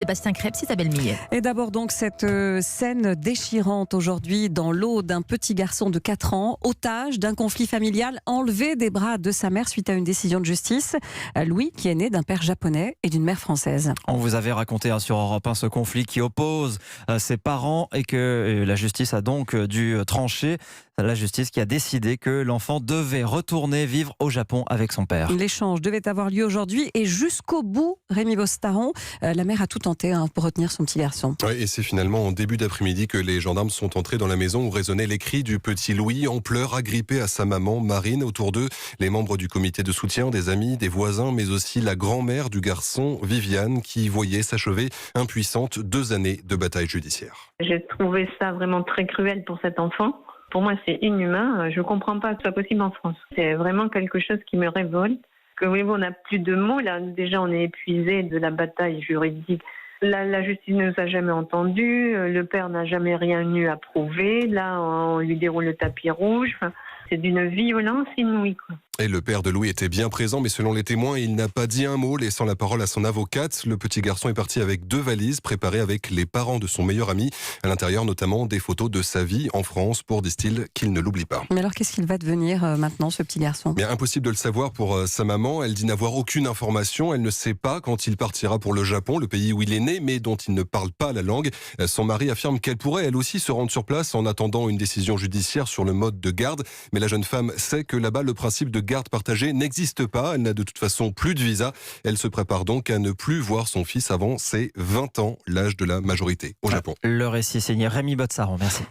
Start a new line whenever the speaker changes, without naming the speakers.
Sébastien Krebs, Isabelle Millet.
Et d'abord donc cette scène déchirante aujourd'hui dans l'eau d'un petit garçon de 4 ans, otage d'un conflit familial, enlevé des bras de sa mère suite à une décision de justice. Louis, qui est né d'un père japonais et d'une mère française.
On vous avait raconté sur Europe 1 ce conflit qui oppose ses parents et que la justice a donc dû trancher. La justice qui a décidé que l'enfant devait retourner vivre au Japon avec son père.
L'échange devait avoir lieu aujourd'hui et jusqu'au bout, Rémi Bostaron, la mère a tout tenté pour retenir son petit garçon.
Oui, et c'est finalement en début d'après-midi que les gendarmes sont entrés dans la maison où résonnaient les cris du petit Louis en pleurs, agrippé à sa maman Marine. Autour d'eux, les membres du comité de soutien, des amis, des voisins, mais aussi la grand-mère du garçon, Viviane, qui voyait s'achever impuissante 2 années de bataille judiciaire.
J'ai trouvé ça vraiment très cruel pour cet enfant. Pour moi, c'est inhumain. Je ne comprends pas que ce soit possible en France. C'est vraiment quelque chose qui me révolte. Que oui, on n'a plus de mots. Là, déjà, on est épuisé de la bataille juridique. La justice ne nous a jamais entendus. Le père n'a jamais rien eu à prouver. Là, on lui déroule le tapis rouge. Enfin, c'est d'une violence inouïe, quoi.
Et le père de Louis était bien présent, mais selon les témoins, il n'a pas dit un mot, laissant la parole à son avocate. Le petit garçon est parti avec 2 valises préparées avec les parents de son meilleur ami. À l'intérieur, notamment, des photos de sa vie en France pour, disent-ils, qu'il ne l'oublie pas.
Mais alors, qu'est-ce qu'il va devenir maintenant, ce petit garçon ?
Bien, impossible de le savoir pour sa maman. Elle dit n'avoir aucune information. Elle ne sait pas quand il partira pour le Japon, le pays où il est né, mais dont il ne parle pas la langue. Son mari affirme qu'elle pourrait, elle aussi, se rendre sur place en attendant une décision judiciaire sur le mode de garde. Mais la jeune femme sait que là-bas, le principe de garde partagée n'existe pas. Elle n'a de toute façon plus de visa. Elle se prépare donc à ne plus voir son fils avant ses 20 ans, l'âge de la majorité au Japon.
Le récit signé Rémi Botsaro, merci.